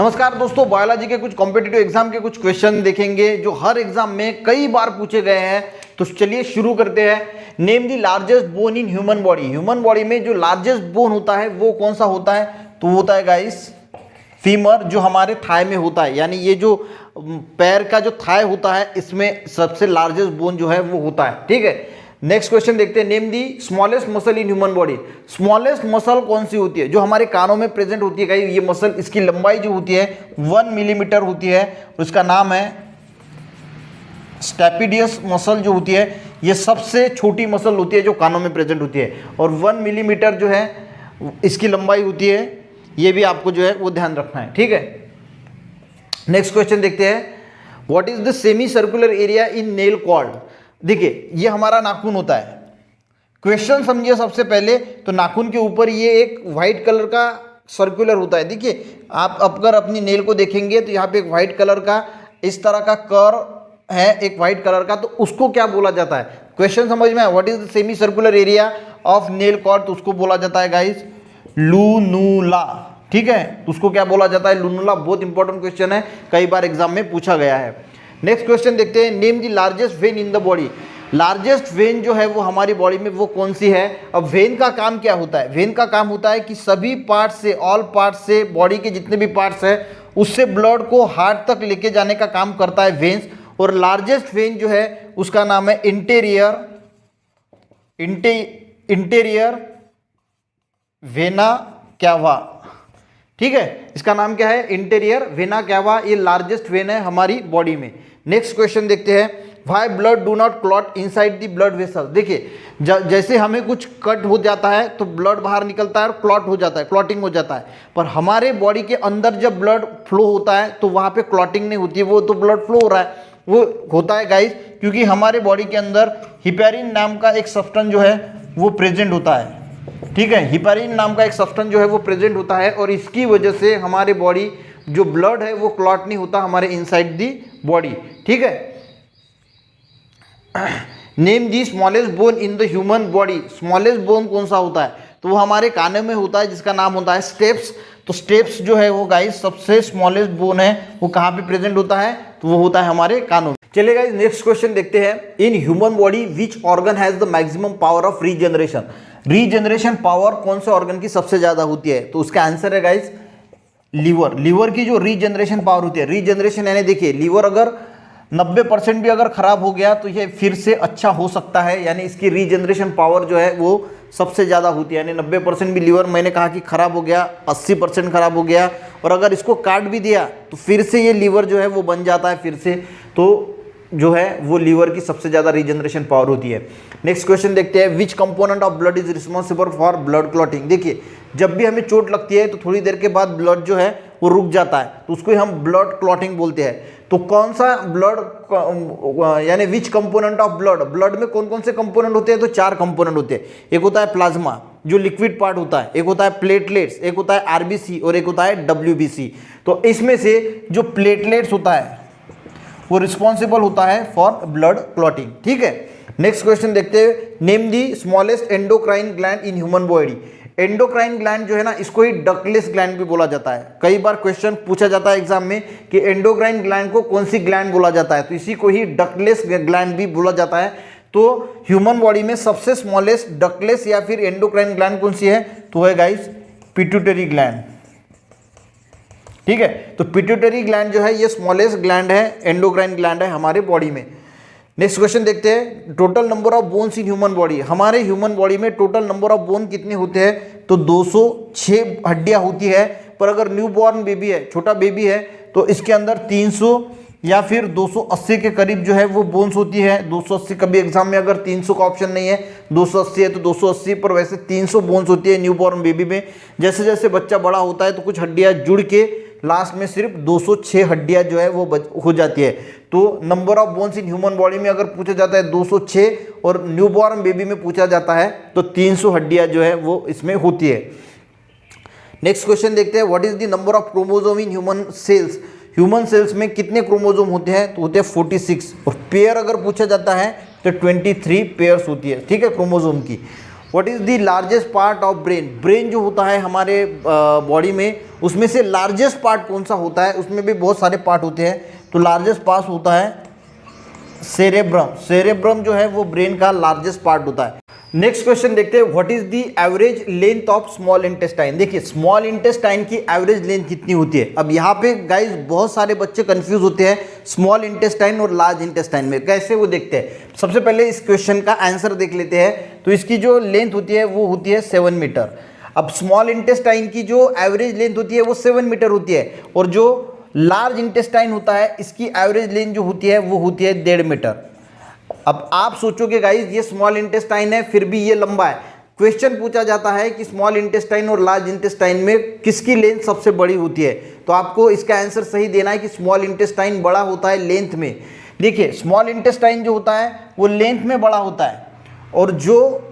नमस्कार दोस्तों, बायोलॉजी के कुछ कॉम्पिटिटिव एग्जाम के कुछ क्वेश्चन देखेंगे जो हर एग्जाम में कई बार पूछे गए हैं। तो चलिए शुरू करते हैं। Name the largest bone in human body. Human body में जो लार्जेस्ट बोन होता है वो कौन सा होता है? तो होता है गाइस फीमर, जो हमारे थाई में होता है, यानी ये जो पैर का जो थाई होता है इसमें सबसे लार्जेस्ट बोन जो है वो होता है। ठीक है, नेक्स्ट क्वेश्चन देखते हैं। Name the smallest muscle in human body. Smallest muscle कौन सी होती है? जो हमारे कानों में प्रेजेंट होती है। ये मसल, इसकी लंबाई जो होती है 1 मिलीमीटर होती है, उसका नाम है स्टेपिडियस मसल जो होती है। ये सबसे छोटी मसल होती है जो कानों में प्रेजेंट होती है, और 1 मिलीमीटर जो है इसकी लंबाई होती है। ये भी आपको जो है वो ध्यान रखना है। ठीक है, नेक्स्ट क्वेश्चन देखते हैं। What is the semi circular area in nail cord. देखिए, ये हमारा नाखून होता है। क्वेश्चन समझिए, सबसे पहले तो नाखून के ऊपर ये एक व्हाइट कलर का सर्कुलर होता है। देखिए, आप अगर अपनी नेल को देखेंगे तो यहाँ पे एक व्हाइट कलर का इस तरह का कर्व है, एक व्हाइट कलर का, तो उसको क्या बोला जाता है? क्वेश्चन समझ में आया? What is the semi circular area of nail cord, तो उसको बोला जाता है गाइस लूनुला। ठीक है, तो उसको क्या बोला जाता है? लूनुला। बहुत इंपॉर्टेंट क्वेश्चन है, कई बार एग्जाम में पूछा गया है। नेक्स्ट क्वेश्चन देखते हैं। Name the largest when in the body. Largest when जो है वो हमारी बॉडी में वो कौन सी है? अब वेन का काम क्या होता है? वेन का काम होता है कि सभी पार्ट से, ऑल पार्ट से, बॉडी के जितने भी पार्ट्स हैं उससे ब्लड को हार्ट तक लेके जाने का काम करता है वेन्स। और लार्जेस्ट वेन जो है उसका नाम है इंटीरियर वेना कैवा। ठीक है, इसका नाम क्या है? Interior vena cava. ये लार्जेस्ट वेन है हमारी बॉडी में। नेक्स्ट क्वेश्चन देखते हैं। Why blood do not clot inside the blood vessel. देखिए, जैसे हमें कुछ कट हो जाता है तो ब्लड बाहर निकलता है और क्लॉट हो जाता है, क्लॉटिंग हो जाता है, पर हमारे बॉडी के अंदर जब ब्लड फ्लो होता है तो वहाँ पे क्लॉटिंग नहीं होती है, वो तो ब्लड फ्लो हो रहा है। वो होता है गाइस क्योंकि हमारे बॉडी के अंदर हिपेरिन नाम का एक सब्सटेंस जो है वो प्रेजेंट होता है। ठीक है, हिपेरिन नाम का एक सब्सटेंस जो है वो प्रेजेंट होता है, और इसकी वजह से हमारे बॉडी जो ब्लड है वो क्लॉट नहीं होता हमारे इनसाइड दी बॉडी। ठीक है, name the smallest bone in the human body. Smallest bone कौन सा होता है? तो वो हमारे कानों में होता है, जिसका नाम होता है स्टेप्स। तो स्टेप्स जो है वो गाइस सबसे स्मॉलेस्ट बोन है, वो कहाँ पे प्रेजेंट होता है? तो वो होता है हमारे कानों में। चलिए गाइस, नेक्स्ट क्वेश्चन देखते हैं। In human body which organ has the maximum power of regeneration. Regeneration power कौन से ऑर्गन की सबसे ज्यादा होती है? तो उसका आंसर है गाइस लीवर। लीवर की जो रीजनरेशन पावर होती है, रीजनरेशन यानी देखिए, लीवर अगर 90% भी अगर खराब हो गया तो ये फिर से अच्छा हो सकता है, यानी इसकी रीजनरेशन पावर जो है वो सबसे ज़्यादा होती है। यानी 90% भी लीवर, मैंने कहा कि खराब हो गया, 80% खराब हो गया, और अगर इसको काट भी दिया तो फिर से ये लीवर जो है वो बन जाता है फिर से। तो जो है वो लीवर की सबसे ज़्यादा रीजनरेशन पावर होती है। नेक्स्ट क्वेश्चन देखते हैं। विच component of blood is responsible for blood clotting. देखिए, जब भी हमें चोट लगती है तो थोड़ी देर के बाद ब्लड जो है वो रुक जाता है, तो उसको हम ब्लड क्लॉटिंग बोलते हैं। तो कौन सा ब्लड, यानी विच कंपोनेंट ऑफ ब्लड, ब्लड में कौन कौन से कंपोनेंट होते हैं? तो 4 कंपोनेंट होते हैं। एक होता है प्लाज्मा जो लिक्विड पार्ट होता है, एक होता है प्लेटलेट्स, एक होता है आरबीसी, और एक होता है डब्ल्यूबीसी। तो इसमें से जो प्लेटलेट्स होता है वो रिस्पॉन्सिबल होता है फॉर ब्लड क्लॉटिंग। ठीक है, नेक्स्ट क्वेश्चन देखते हैं। Name the smallest endocrine gland in human body. Endocrine gland जो है ना, इसको ही डकलेस ग्लैंड भी बोला जाता है। कई बार क्वेश्चन पूछा जाता है एग्जाम में कि एंडोक्राइन ग्लैंड को कौन सी ग्लैंड बोला जाता है, तो इसी को ही डकलेस ग्लैंड भी बोला जाता है। तो ह्यूमन बॉडी में सबसे स्मॉलेस्ट डकलेस या फिर एंडोक्राइन ग्लैंड कौन सी है? तो है गाइस पिट्यूटरी ग्लैंड। ठीक है, तो पिट्यूटरी ग्लैंड जो है ये स्मॉलेस्ट ग्लैंड है, एंडोक्राइन ग्लैंड है हमारे बॉडी में। नेक्स्ट क्वेश्चन देखते हैं। Total number of bones in human body. हमारे ह्यूमन बॉडी में टोटल नंबर ऑफ बोन कितने होते हैं? तो 206 हड्डियां होती है, पर अगर न्यू बॉर्न बेबी है, छोटा बेबी है, तो इसके अंदर 300 या फिर 280 के करीब जो है वो बोन्स होती है। 280, कभी एग्जाम में अगर 300 का ऑप्शन नहीं है, 280 है तो 280, पर वैसे 300 बोन्स होती है न्यू बॉर्न बेबी में। जैसे जैसे बच्चा बड़ा होता है तो कुछ हड्डियां जुड़ के लास्ट में सिर्फ 206 हड्डियां जो है वो हो जाती है। तो number of bones in human body में अगर पूछा जाता है 206, और न्यूबॉर्न बेबी में पूछा जाता है तो 300 हड्डियां जो है वो इसमें होती है। नेक्स्ट क्वेश्चन देखते हैं। What is the number of chromosome in human cells. Human cells में कितने क्रोमोसोम होते हैं? तो होते हैं 46, और पेयर अगर पूछा जाता है तो 23 पेयर्स होती है। ठीक है, क्रोमोसोम की। What is the largest part of brain? Brain जो होता है हमारे बॉडी में, उसमें से लार्जेस्ट पार्ट कौन सा होता है? उसमें भी बहुत सारे पार्ट होते हैं, तो लार्जेस्ट पार्ट होता है सेरेब्रम। सेरेब्रम जो है वो ब्रेन का लार्जेस्ट पार्ट होता है। नेक्स्ट क्वेश्चन देखते हैं, what is the average length of small intestine? देखिए स्मॉल इंटेस्टाइन की एवरेज लेंथ कितनी होती है? अब यहाँ पे गाइज बहुत सारे बच्चे कंफ्यूज होते हैं स्मॉल इंटेस्टाइन और लार्ज इंटेस्टाइन में, कैसे वो देखते हैं। सबसे पहले इस क्वेश्चन का आंसर देख लेते हैं। तो इसकी जो लेंथ होती है वो होती है 7 मीटर। अब स्मॉल इंटेस्टाइन की जो एवरेज लेंथ होती है वो 7 मीटर होती है, और जो लार्ज इंटेस्टाइन होता है इसकी एवरेज लेंथ जो होती है वो होती है 1.5 मीटर। अब आप सोचोगे गाइज ये स्मॉल इंटेस्टाइन है फिर भी ये लंबा है। क्वेश्चन पूछा जाता है कि स्मॉल इंटेस्टाइन और लार्ज इंटेस्टाइन में किसकी लेंथ सबसे बड़ी होती है, तो आपको इसका आंसर सही देना है कि स्मॉल इंटेस्टाइन बड़ा होता है लेंथ में। देखिए स्मॉल इंटेस्टाइन जो होता है वो लेंथ में बड़ा होता है, और जो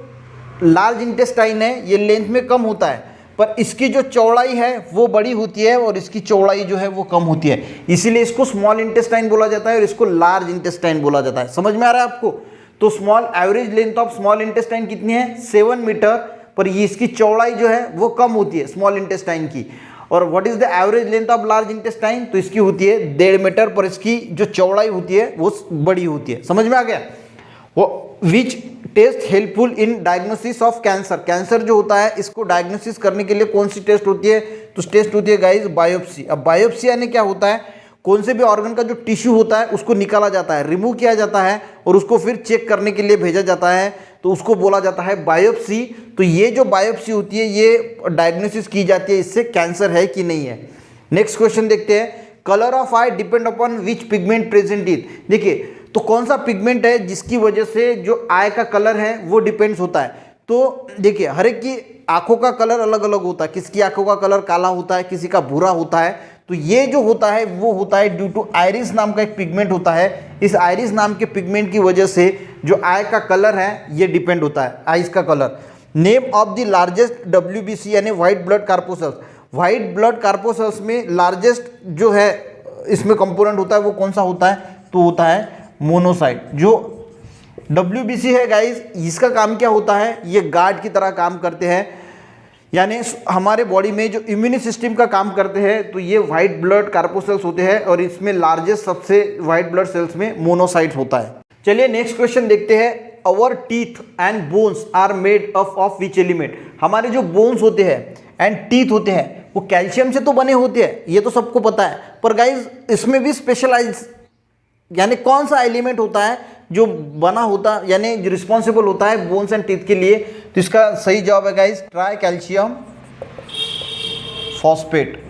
लार्ज इंटेस्टाइन है ये लेंथ में कम होता है, पर इसकी जो चौड़ाई है वो बड़ी होती है और इसकी चौड़ाई जो है वो कम होती है, इसीलिए इसको स्मॉल इंटेस्टाइन बोला जाता है और इसको लार्ज इंटेस्टाइन बोला जाता है। समझ में आ रहा है आपको? तो small average length of small intestine कितनी है? 7 मीटर, पर ये इसकी चौड़ाई जो है वो कम होती है स्मॉल इंटेस्टाइन की। और what is the average length of large intestine? तो इसकी होती है 1.5 मीटर, पर इसकी जो चौड़ाई होती है वो बड़ी होती है। समझ में आ गया? वो which test helpful in diagnosis of cancer? Cancer जो होता है इसको डायग्नोसिस करने के लिए कौन सी टेस्ट होती है? तो टेस्ट होती है गाइज बायोप्सी। अब बायोप्सी यानी क्या होता है? कौन से भी ऑर्गन का जो टिश्यू होता है उसको निकाला जाता है, रिमूव किया जाता है और उसको फिर चेक करने के लिए भेजा जाता है, तो उसको बोला जाता है बायोप्सी। तो ये जो बायोप्सी होती है ये डायग्नोसिस की जाती है इससे कैंसर है कि नहीं है। नेक्स्ट क्वेश्चन देखते हैं, colour of I depend upon which pigment present in? देखिए तो कौन सा पिगमेंट है जिसकी वजह से जो आई का कलर है वो डिपेंड्स होता है। तो देखिए हर एक की आंखों का कलर अलग अलग होता है, किसकी आंखों का कलर काला होता है, किसी का भूरा होता है। तो ये जो होता है वो होता है ड्यू टू आइरिस नाम का एक पिगमेंट होता है। इस आइरिस नाम के पिगमेंट की वजह से जो आई का कलर है ये डिपेंड होता है, आइज का colour. Name of the largest WBC यानी व्हाइट ब्लड कार्पोसेल्स? व्हाइट ब्लड कार्पोसेल्स में लार्जेस्ट जो है इसमें कंपोनेंट होता है वो कौन सा होता है? तो होता है मोनोसाइट। जो WBC है गाइज इसका काम क्या होता है? ये गार्ड की तरह काम करते हैं, यानी हमारे बॉडी में जो इम्यून सिस्टम का काम करते हैं, तो ये व्हाइट ब्लड कार्पोसेल्स होते हैं और इसमें लार्जेस्ट सबसे व्हाइट ब्लड सेल्स में मोनोसाइट होता है। चलिए नेक्स्ट क्वेश्चन देखते हैं, our teeth and bones are made of which element? हमारे जो बोन्स होते हैं एंड टीथ होते हैं वो कैल्शियम से तो बने होते हैं, ये तो सबको पता है, पर गाइज इसमें भी स्पेशलाइज यानी कौन सा एलिमेंट होता है जो बना होता यानी जो रिस्पॉन्सिबल होता है बोन्स एंड टीथ के लिए? तो इसका सही जवाब है गाइस ट्राई कैल्शियम फॉस्फेट।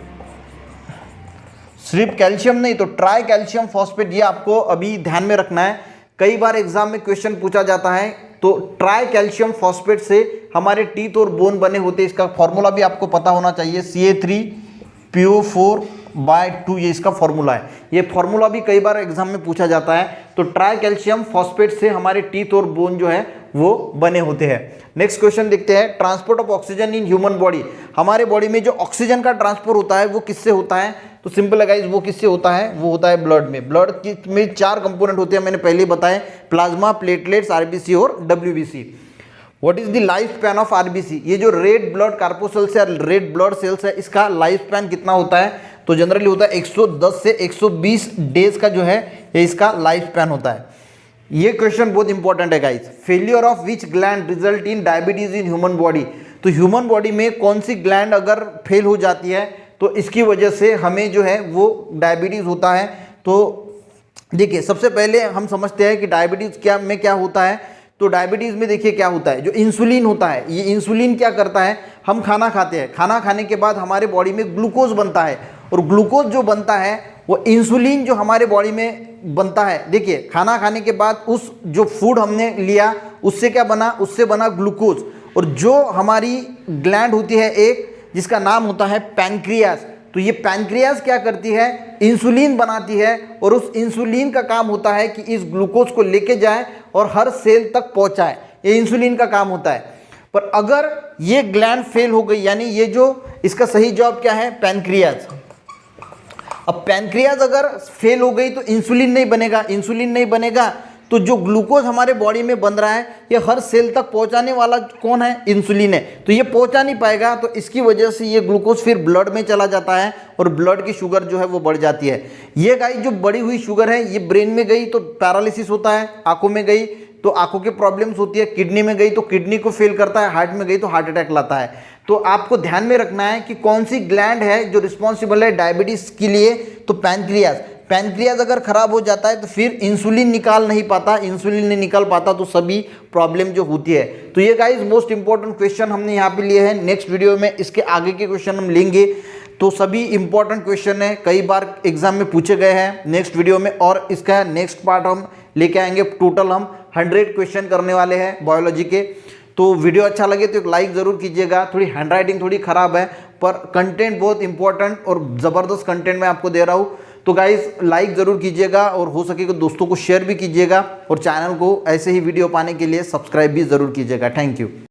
सिर्फ कैल्शियम नहीं तो ट्राई कैल्शियम फॉस्फेट, ये आपको अभी ध्यान में रखना है। कई बार एग्जाम में क्वेश्चन पूछा जाता है, तो ट्राई कैल्शियम फॉस्फेट से हमारे टीथ और बोन बने होते हैं। इसका फॉर्मूला भी आपको पता होना चाहिए, Ca3PO4/2 ये इसका फॉर्मूला है। ये फॉर्मूला भी कई बार एग्जाम में पूछा जाता है। तो ट्राई कैल्शियम फॉस्फेट से हमारे टीथ और बोन जो है वो बने होते हैं। नेक्स्ट क्वेश्चन देखते हैं, transport of oxygen in human body? हमारे बॉडी में जो ऑक्सीजन का ट्रांसपोर्ट होता है वो किससे होता है? तो सिंपल है गाइस, वो किससे होता है? वो होता है ब्लड में। ब्लड में 4 कंपोनेंट होते हैं, मैंने पहले ही बताया, प्लाज्मा, प्लेटलेट्स, आरबीसी और WBC। What is the life span of RBC? ये जो रेड ब्लड कार्पोसेल्स है, रेड ब्लड सेल्स है, इसका लाइफ स्पैन कितना होता है? तो जनरली होता है 110 से 120 डेज का जो है ये इसका लाइफ स्पैन होता है। ये क्वेश्चन बहुत इंपॉर्टेंट है guys. Failure of which gland result in diabetes in human body? तो ह्यूमन बॉडी में कौन सी ग्लैंड अगर फेल हो जाती है तो इसकी वजह से हमें जो है वो डायबिटीज होता है। तो देखिए सबसे पहले हम समझते हैं कि डायबिटीज क्या होता है। तो डायबिटीज में देखिए क्या होता है, जो इंसुलिन होता है, ये इंसुलिन क्या करता है, हम खाना खाते हैं, खाना खाने के बाद हमारे बॉडी में ग्लूकोज बनता है, और ग्लूकोज जो बनता है वो इंसुलिन जो हमारे बॉडी में बनता है। देखिए खाना खाने के बाद उस जो फूड हमने लिया उससे क्या बना, उससे बना ग्लूकोज। और जो हमारी ग्लैंड होती है एक, जिसका नाम होता है पैंक्रियास, तो ये पैंक्रियास क्या करती है, इंसुलिन बनाती है, और उस इंसुलिन का काम होता है कि इस ग्लूकोज को लेके जाए और हर सेल तक पहुंचाए। ये इंसुलिन का काम होता है। पर अगर ये ग्लैंड फेल हो गई, यानी ये जो इसका सही जवाब क्या है, पैंक्रियास। अब पैंक्रियास अगर फेल हो गई तो इंसुलिन नहीं बनेगा, इंसुलिन नहीं बनेगा तो जो ग्लूकोज हमारे बॉडी में बन रहा है ये हर सेल तक पहुंचाने वाला कौन है, इंसुलिन है। तो ये पहुंचा नहीं पाएगा, तो इसकी वजह से ये ग्लूकोज फिर ब्लड में चला जाता है और ब्लड की शुगर जो है वो बढ़ जाती है। ये गाइस जो बढ़ी हुई शुगर है ये ब्रेन में गई तो पैरालिसिस होता है, आंखों में गई तो आंखों की प्रॉब्लम्स होती है, किडनी में गई तो किडनी को फेल करता है, हार्ट में गई तो हार्ट अटैक लाता है। तो आपको ध्यान में रखना है कि कौन सी ग्लैंड है जो रिस्पॉन्सिबल है डायबिटीज के लिए, तो पैनक्रियाज। पैनक्रियाज अगर खराब हो जाता है तो फिर इंसुलिन निकाल नहीं पाता, इंसुलिन नहीं निकाल पाता तो सभी प्रॉब्लम जो होती है। तो ये गाइस मोस्ट इंपॉर्टेंट क्वेश्चन हमने यहाँ पे लिए हैं। नेक्स्ट वीडियो में इसके आगे के क्वेश्चन हम लेंगे। तो सभी इंपॉर्टेंट क्वेश्चन है, कई बार एग्जाम में पूछे गए हैं नेक्स्ट वीडियो में, और इसका नेक्स्ट पार्ट हम लेके आएंगे। टोटल हम 100 क्वेश्चन करने वाले हैं बायोलॉजी के। तो वीडियो अच्छा लगे तो एक लाइक ज़रूर कीजिएगा। थोड़ी हैंडराइटिंग थोड़ी ख़राब है पर कंटेंट बहुत इंपॉर्टेंट और ज़बरदस्त कंटेंट मैं आपको दे रहा हूँ। तो गाइस लाइक ज़रूर कीजिएगा और हो सके तो दोस्तों को शेयर भी कीजिएगा, और चैनल को ऐसे ही वीडियो पाने के लिए सब्सक्राइब भी ज़रूर कीजिएगा। Thank you.